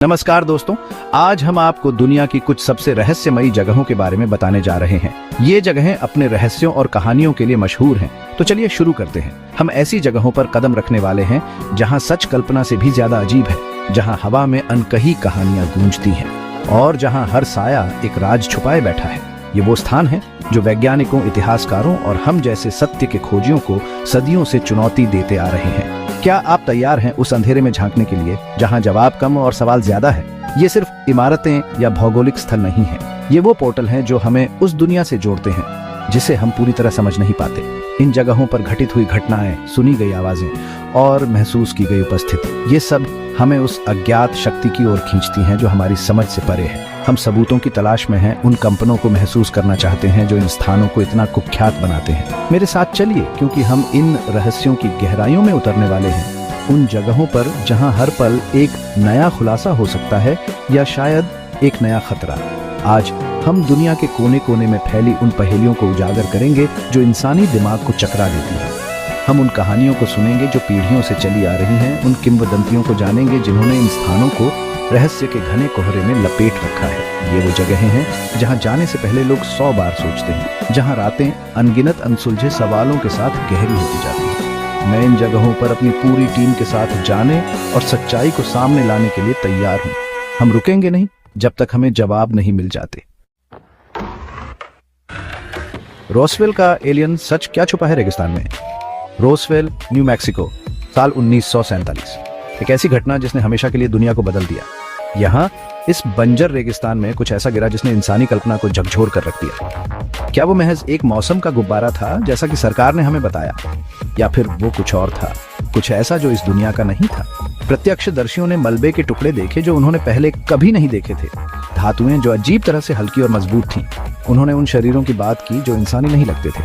नमस्कार दोस्तों, आज हम आपको दुनिया की कुछ सबसे रहस्यमयी जगहों के बारे में बताने जा रहे हैं। ये जगहें अपने रहस्यों और कहानियों के लिए मशहूर हैं। तो चलिए शुरू करते हैं। हम ऐसी जगहों पर कदम रखने वाले हैं जहां सच कल्पना से भी ज्यादा अजीब है, जहां हवा में अनकही कहानियां गूंजती हैं और जहां हर साया एक राज छुपाए बैठा है। ये वो स्थान है जो वैज्ञानिकों, इतिहासकारों और हम जैसे सत्य के खोजियों को सदियों से चुनौती देते आ रहे हैं। क्या आप तैयार हैं उस अंधेरे में झांकने के लिए जहां जवाब कम और सवाल ज्यादा है? ये सिर्फ इमारतें या भौगोलिक स्थल नहीं है, ये वो पोर्टल हैं जो हमें उस दुनिया से जोड़ते हैं जिसे हम पूरी तरह समझ नहीं पाते। इन जगहों पर घटित हुई घटनाएं, सुनी गई आवाजें और महसूस की गई उपस्थिति, ये सब हमें उस अज्ञात शक्ति की ओर खींचती हैं जो हमारी समझ से परे है। हम सबूतों की तलाश में हैं, उन कंपनों को महसूस करना चाहते हैं जो इन स्थानों को इतना कुख्यात बनाते हैं। मेरे साथ चलिए, क्योंकि हम इन रहस्यों की गहराइयों में उतरने वाले हैं, उन जगहों पर जहां हर पल एक नया खुलासा हो सकता है या शायद एक नया खतरा। आज हम दुनिया के कोने कोने में फैली उन पहेलियों को उजागर करेंगे जो इंसानी दिमाग को चकरा देती हैं। हम उन कहानियों को सुनेंगे जो पीढ़ियों से चली आ रही हैं, उन किंवदंतियों को जानेंगे जिन्होंने इन स्थानों को रहस्य के घने कोहरे में लपेट रखा है। ये वो जगहें हैं जहां जाने से पहले लोग 100 बार सोचते हैं, जहां रातें अनगिनत अनसुलझे सवालों के साथ गहरी होती जाती हैं। मैं इन जगहों पर अपनी पूरी टीम के साथ जाने और सच्चाई को सामने लाने के लिए तैयार हूं। हम रुकेंगे नहीं जब तक हमें जवाब नहीं मिल जाते। रोसवेल का एलियन सच क्या छुपा है रेगिस्तान में? रोसवेल, न्यू मैक्सिको, साल 1947। एक ऐसी घटना जिसने हमेशा के लिए दुनिया को बदल दिया। यहाँ इस बंजर रेगिस्तान में कुछ ऐसा गिरा जिसने इंसानी कल्पना को झकझोर कर रख दिया। क्या वो महज एक मौसम का गुब्बारा था जैसा कि सरकार ने हमें बताया, या फिर वो कुछ और था, कुछ ऐसा जो इस दुनिया का नहीं था? प्रत्यक्षदर्शियों ने मलबे के टुकड़े देखे जो उन्होंने पहले कभी नहीं देखे थे, धातुएं जो अजीब तरह से हल्की और मजबूत थीं। उन्होंने उन शरीरों की बात की जो इंसानी नहीं लगते थे।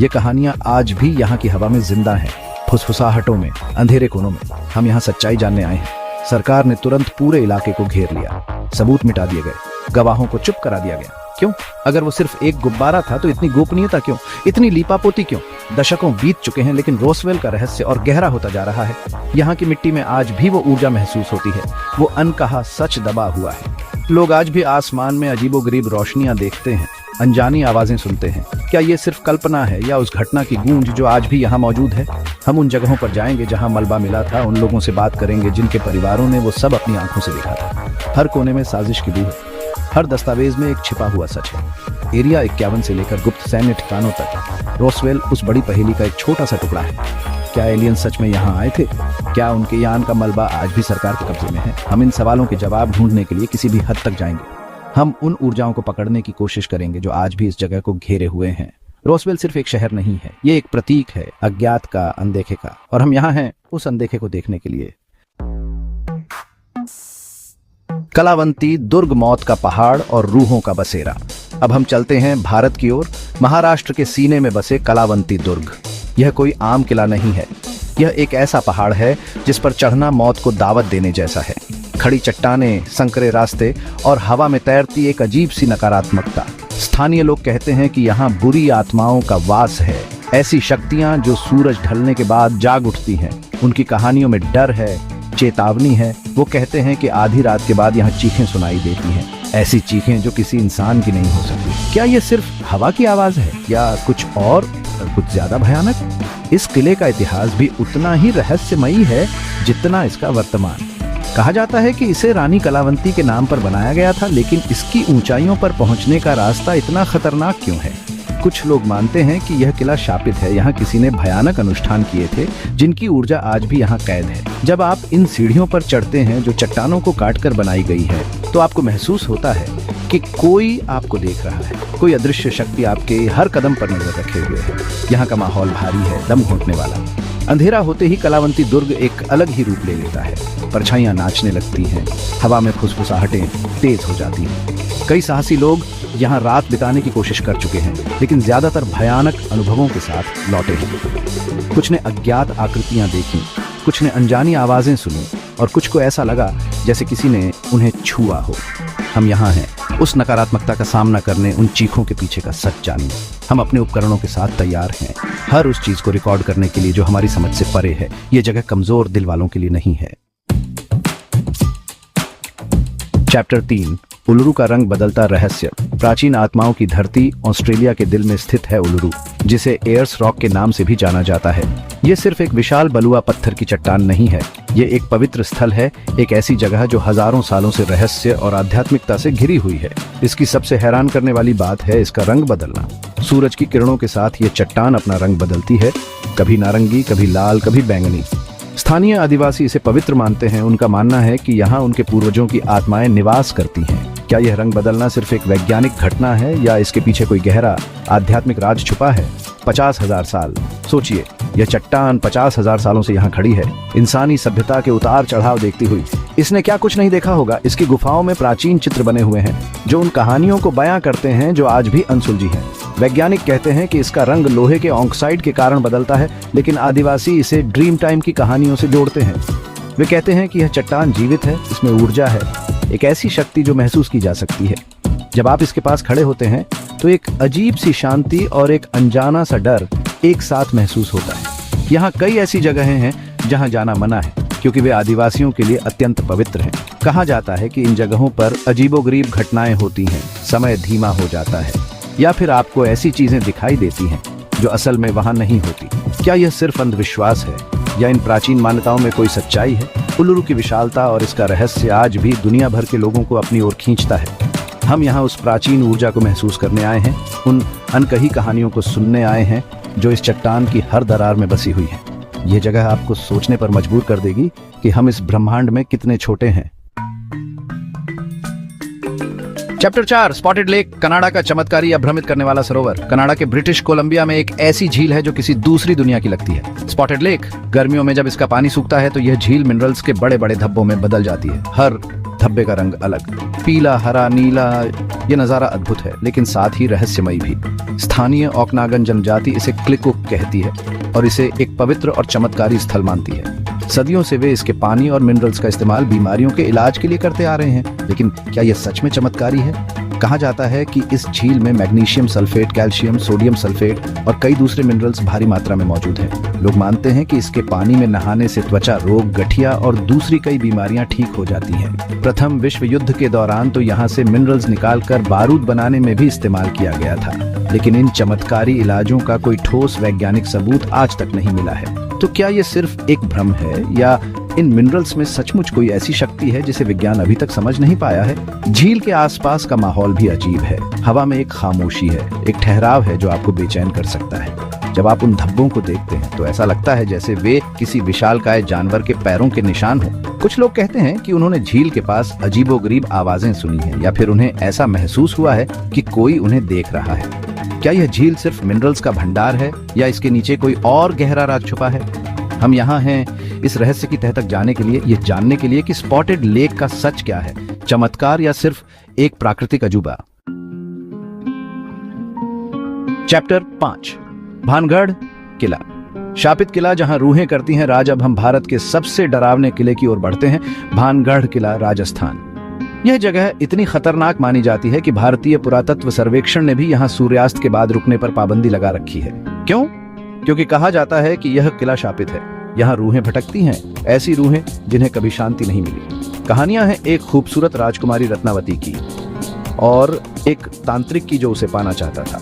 ये कहानियां आज भी यहाँ की हवा में जिंदा हैं, फुसफुसाहटों में, अंधेरे कोनों में। हम यहाँ सच्चाई जानने आए हैं। सरकार ने तुरंत पूरे इलाके को घेर लिया, सबूत मिटा दिए गए, गवाहों को चुप करा दिया गया। क्यों? अगर वो सिर्फ एक गुब्बारा था तो इतनी गोपनीयता क्यों, इतनी लीपापोती क्यों? दशकों बीत चुके हैं लेकिन रोसवेल का रहस्य और गहरा होता जा रहा है। यहाँ की मिट्टी में आज भी वो ऊर्जा महसूस होती है, वो अनकहा सच दबा हुआ है। लोग आज भी आसमान में अजीबोगरीब रोशनियां देखते हैं, अनजानी आवाजें सुनते हैं। क्या ये सिर्फ कल्पना है या उस घटना की गूंज जो आज भी यहाँ मौजूद है? हम उन जगहों पर जाएंगे जहाँ मलबा मिला था, उन लोगों से बात करेंगे जिनके परिवारों ने वो सब अपनी आंखों से देखा था। हर कोने में साजिश की बू है, हर दस्तावेज में एक छिपा हुआ सच है। एरिया 51 से लेकर गुप्त सैन्य ठिकानों तक रोसवेल उस बड़ी पहेली का एक छोटा सा टुकड़ा है। क्या एलियन सच में यहाँ आए थे? क्या उनके यान का मलबा आज भी सरकार के कब्जे में है? हम इन सवालों के जवाब ढूंढने के लिए किसी भी हद तक जाएंगे। हम उन ऊर्जाओं को पकड़ने की कोशिश करेंगे जो आज भी इस जगह को घेरे हुए हैं। रोसवेल सिर्फ एक शहर नहीं है, ये एक प्रतीक है अज्ञात का, अनदेखे का, और हम यहाँ हैं उस अनदेखे को देखने के लिए। कलावंती दुर्ग, मौत का पहाड़ और रूहों का बसेरा। अब हम चलते हैं भारत की ओर, महाराष्ट्र के सीने में बसे कलावंती दुर्ग। यह कोई आम किला नहीं है, यह एक ऐसा पहाड़ है जिस पर चढ़ना मौत को दावत देने जैसा है। खड़ी चट्टानें, संकरे रास्ते और हवा में तैरती एक अजीब सी नकारात्मकता। स्थानीय लोग कहते हैं कि यहाँ बुरी आत्माओं का वास है, ऐसी शक्तियां जो सूरज ढलने के बाद जाग उठती हैं। उनकी कहानियों में डर है, चेतावनी है। वो कहते हैं कि आधी रात के बाद यहाँ चीखें सुनाई देती हैं, ऐसी चीखें जो किसी इंसान की नहीं हो सकती। क्या ये सिर्फ हवा की आवाज है या कुछ और, कुछ ज्यादा भयानक? इस किले का इतिहास भी उतना ही रहस्यमयी है जितना इसका वर्तमान। कहा जाता है कि इसे रानी कलावंती के नाम पर बनाया गया था, लेकिन इसकी ऊंचाइयों पर पहुंचने का रास्ता इतना खतरनाक क्यों है? कुछ लोग मानते हैं कि यह किला शापित है, यहाँ किसी ने भयानक अनुष्ठान किए थे जिनकी ऊर्जा आज भी यहाँ कैद है। जब आप इन सीढ़ियों पर चढ़ते हैं जो चट्टानों को काटकर बनाई गई है, तो आपको महसूस होता है कि कोई आपको देख रहा है, कोई अदृश्य शक्ति आपके हर कदम पर नजर रखे हुए है। यहाँ का माहौल भारी है, दम घोंटने वाला। अंधेरा होते ही कलावंती दुर्ग एक अलग ही रूप ले लेता है। परछाइयां नाचने लगती हैं, हवा में फुसफुसाहटें तेज हो जाती हैं। कई साहसी लोग यहाँ रात बिताने की कोशिश कर चुके हैं, लेकिन ज्यादातर भयानक अनुभवों के साथ लौटे हैं। कुछ ने अज्ञात आकृतियां देखी, कुछ ने अनजानी आवाजें सुनी और कुछ को ऐसा लगा जैसे किसी ने उन्हें छुआ हो। हम यहाँ हैं उस नकारात्मकता का सामना करने, उन चीखों के पीछे का सच जानने। हम अपने उपकरणों के साथ तैयार हैं, हर उस चीज को रिकॉर्ड करने के लिए जो हमारी समझ से परे है। ये जगह कमजोर दिल वालों के लिए नहीं है। चैप्टर 3 उल्लू का रंग बदलता रहस्य। प्राचीन आत्माओं की धरती ऑस्ट्रेलिया के दिल में स्थित है उल्लू, जिसे एयर्स रॉक के नाम से भी जाना जाता है। ये सिर्फ एक विशाल बलुआ पत्थर की चट्टान नहीं है, ये एक पवित्र स्थल है, एक ऐसी जगह जो हजारों सालों से रहस्य और आध्यात्मिकता से घिरी हुई है। इसकी सबसे हैरान करने वाली बात है इसका रंग बदलना। सूरज की किरणों के साथ ये चट्टान अपना रंग बदलती है, कभी नारंगी, कभी लाल, कभी बैंगनी। स्थानीय आदिवासी इसे पवित्र मानते हैं। उनका मानना है कि यहाँ उनके पूर्वजों की आत्माएं निवास करती हैं। क्या यह रंग बदलना सिर्फ एक वैज्ञानिक घटना है या इसके पीछे कोई गहरा आध्यात्मिक राज छुपा है? 50,000 साल। सोचिए, यह चट्टान 50,000 सालों से यहाँ खड़ी है, इंसानी सभ्यता के उतार चढ़ाव देखती हुई। इसने क्या कुछ नहीं देखा होगा। इसकी गुफाओं में प्राचीन चित्र बने हुए हैं जो उन कहानियों को बयां करते हैं जो आज भी अनसुलझी हैं। वैज्ञानिक कहते हैं कि इसका रंग लोहे के ऑक्साइड के कारण बदलता है, लेकिन आदिवासी इसे ड्रीम टाइम की कहानियों से जोड़ते हैं। वे कहते हैं कि यह चट्टान जीवित है, इसमें ऊर्जा है, एक ऐसी शक्ति जो महसूस की जा सकती है। जब आप इसके पास खड़े होते हैं तो एक अजीब सी शांति और एक अनजाना सा डर एक साथ महसूस होता है। यहाँ कई ऐसी जगहें हैं जहाँ जाना मना है क्योंकि वे आदिवासियों के लिए अत्यंत पवित्र हैं। कहा जाता है कि इन जगहों पर अजीबोगरीब घटनाएं होती हैं, समय धीमा हो जाता है या फिर आपको ऐसी चीजें दिखाई देती हैं जो असल में वहां नहीं होती। क्या यह सिर्फ अंधविश्वास है या इन प्राचीन मान्यताओं में कोई सच्चाई है? उल्लू की विशालता और इसका रहस्य आज भी दुनिया भर के लोगों को अपनी ओर खींचता है। हम यहाँ उस प्राचीन ऊर्जा को महसूस करने आए हैं, उन अनकही कहानियों को सुनने आए हैं जो इस चट्टान की हर दरार में बसी हुई है। यह जगह आपको सोचने पर मजबूर कर देगी कि हम इस ब्रह्मांड में कितने छोटे हैं। चैप्टर 4 स्पॉटेड लेक, कनाडा का चमत्कारी या भ्रमित करने वाला सरोवर। कनाडा के ब्रिटिश कोलंबिया में एक ऐसी झील है जो किसी दूसरी दुनिया की लगती है। स्पॉटेड लेक, गर्मियों में जब इसका पानी सूखता है तो यह झील मिनरल्स के बड़े बड़े धब्बों में बदल जाती है। हर धब्बे का रंग अलग, पीला, हरा, नीला। यह नजारा अद्भुत है लेकिन साथ ही रहस्यमयी भी। स्थानीय ओकनागन जनजाति इसे क्लिकुक कहती है और इसे एक पवित्र और चमत्कारी स्थल मानती है। सदियों से वे इसके पानी और मिनरल्स का इस्तेमाल बीमारियों के इलाज के लिए करते आ रहे हैं। लेकिन क्या यह सच में चमत्कारी है? कहा जाता है कि इस झील में magnesium sulphate, calcium, sodium sulphate और कई दूसरे मिनरल्स भारी मात्रा में मौजूद हैं। लोग मानते हैं कि इसके पानी में नहाने से त्वचा रोग, गठिया और दूसरी कई बीमारियां ठीक हो जाती हैं। प्रथम विश्व युद्ध के दौरान तो यहाँ से मिनरल्स निकालकर बारूद बनाने में भी इस्तेमाल किया गया था, लेकिन इन चमत्कारी इलाजों का कोई ठोस वैज्ञानिक सबूत आज तक नहीं मिला है। तो क्या ये सिर्फ एक भ्रम है या इन मिनरल्स में सचमुच कोई ऐसी शक्ति है जिसे विज्ञान अभी तक समझ नहीं पाया है? झील के आसपास का माहौल भी अजीब है। हवा में एक खामोशी है, एक ठहराव है जो आपको बेचैन कर सकता है। जब आप उन धब्बों को देखते हैं तो ऐसा लगता है जैसे वे किसी विशालकाय जानवर के पैरों के निशान हो। कुछ लोग कहते हैं कि उन्होंने झील के पास अजीबोगरीब आवाजें सुनी हैं या फिर उन्हें ऐसा महसूस हुआ है कि कोई उन्हें देख रहा है। क्या यह झील सिर्फ मिनरल्स का भंडार है या इसके नीचे कोई और गहरा राज छुपा है? हम यहाँ हैं इस रहस्य की तह तक जाने के लिए, ये जानने के लिए कि स्पॉटेड लेक का सच क्या है, चमत्कार या सिर्फ एक प्राकृतिक अजूबा। चैप्टर 5 भानगढ़ किला। शापित किला जहां रूहें करती हैं राज। अब हम भारत के सबसे डरावने किले की ओर बढ़ते हैं, भानगढ़ किला, राजस्थान। यह जगह इतनी खतरनाक मानी जाती है कि भारतीय पुरातत्व सर्वेक्षण ने भी यहाँ सूर्यास्त के बाद रुकने पर पाबंदी लगा रखी है। क्यों? क्योंकि कहा जाता है कि यह किला शापित है। यहाँ रूहें भटकती हैं, ऐसी रूहें जिन्हें कभी शांति नहीं मिली। कहानियां हैं एक खूबसूरत राजकुमारी रत्नावती की और एक तांत्रिक की जो उसे पाना चाहता था।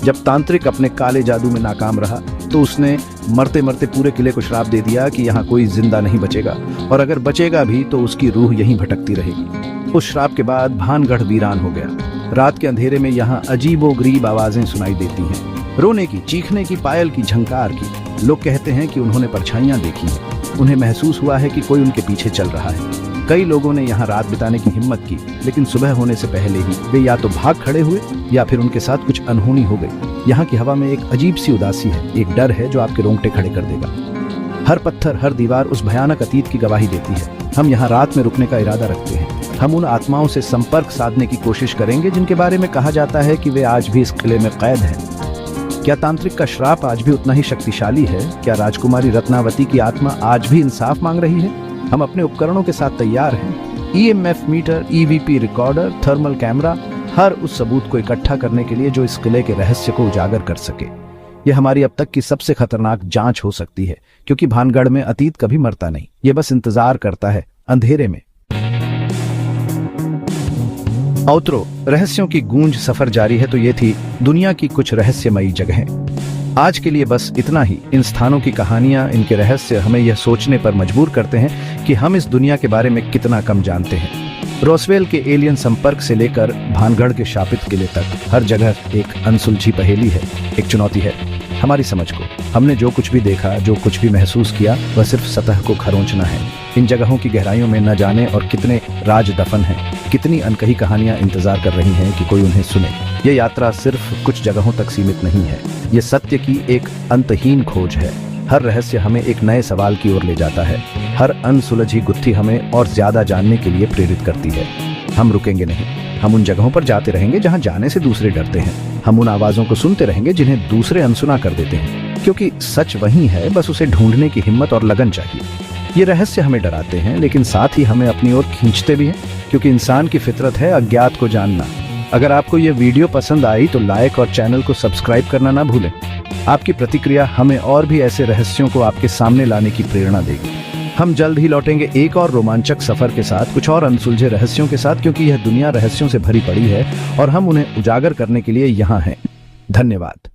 जब तांत्रिक अपने काले जादू में नाकाम रहा तो उसने मरते मरते पूरे किले को श्राप दे दिया कि यहाँ कोई जिंदा नहीं बचेगा और अगर बचेगा भी तो उसकी रूह यहीं भटकती रहेगी। उस श्राप के बाद भानगढ़ वीरान हो गया। रात के अंधेरे में यहाँ अजीबोगरीब आवाजें सुनाई देती हैं, रोने की, चीखने की, पायल की, झंकार की। लोग कहते हैं कि उन्होंने परछाइयां देखी हैं, उन्हें महसूस हुआ है कि कोई उनके पीछे चल रहा है। कई लोगों ने यहाँ रात बिताने की हिम्मत की, लेकिन सुबह होने से पहले ही वे या तो भाग खड़े हुए या फिर उनके साथ कुछ अनहोनी हो गई। यहाँ की हवा में एक अजीब सी उदासी है, एक डर है जो आपके रोंगटे खड़े कर देगा। हर पत्थर, हर दीवार उस भयानक अतीत की गवाही देती है। हम यहाँ रात में रुकने का इरादा रखते हैं। हम उन आत्माओं से संपर्क साधने की कोशिश करेंगे जिनके बारे में कहा जाता है कि वे आज भी इस किले में कैद हैं। क्या तांत्रिक का श्राप आज भी उतना ही शक्तिशाली है? क्या राजकुमारी रत्नावती की आत्मा आज भी इंसाफ मांग रही है? हम अपने उपकरणों के साथ तैयार हैं। EMF meter, EVP recorder, thermal camera, हर उस सबूत को इकट्ठा करने के लिए जो इस किले के रहस्य को उजागर कर सके। यह हमारी अब तक की सबसे खतरनाक जांच हो सकती है, क्योंकि भानगढ़ में अतीत कभी मरता नहीं, ये बस इंतजार करता है अंधेरे में। औतरो, रहस्यों की गूंज सफर जारी है। तो ये थी दुनिया की कुछ रहस्यमयी जगहें। आज के लिए बस इतना ही। इन स्थानों की कहानियां, इनके रहस्य हमें यह सोचने पर मजबूर करते हैं कि हम इस दुनिया के बारे में कितना कम जानते हैं। रोसवेल के एलियन संपर्क से लेकर भानगढ़ के शापित किले तक हर जगह एक अनसुलझी पहेली है, एक चुनौती है हमारी समझ को। हमने जो कुछ भी देखा, जो कुछ भी महसूस किया, वह सिर्फ सतह को खरोंचना है। इन जगहों की गहराइयों में न जाने और कितने राज दफन हैं, कितनी अनकही कहानियां इंतजार कर रही हैं कि कोई उन्हें सुने। यह यात्रा सिर्फ कुछ जगहों तक सीमित नहीं है, ये सत्य की एक अंतहीन खोज है। हर रहस्य हमें एक नए सवाल की ओर ले जाता है। हर अनसुलझी गुत्थी हमें और ज्यादा जानने के लिए प्रेरित करती है। हम रुकेंगे नहीं, हम उन जगहों पर जाते रहेंगे जहां जाने से दूसरे डरते हैं। हम उन आवाजों को सुनते रहेंगे जिन्हें दूसरे अनसुना कर देते हैं, क्योंकि सच वही है, बस उसे ढूंढने की हिम्मत और लगन चाहिए। ये रहस्य हमें डराते हैं, लेकिन साथ ही हमें अपनी ओर खींचते भी हैं, क्योंकि इंसान की फितरत है अज्ञात को जानना। अगर आपको ये वीडियो पसंद आई तो लाइक और चैनल को सब्सक्राइब करना ना भूलें। आपकी प्रतिक्रिया हमें और भी ऐसे रहस्यों को आपके सामने लाने की प्रेरणा देगी। हम जल्द ही लौटेंगे एक और रोमांचक सफर के साथ, कुछ और अनसुलझे रहस्यों के साथ, क्योंकि यह दुनिया रहस्यों से भरी पड़ी है और हम उन्हें उजागर करने के लिए यहाँ हैं। धन्यवाद।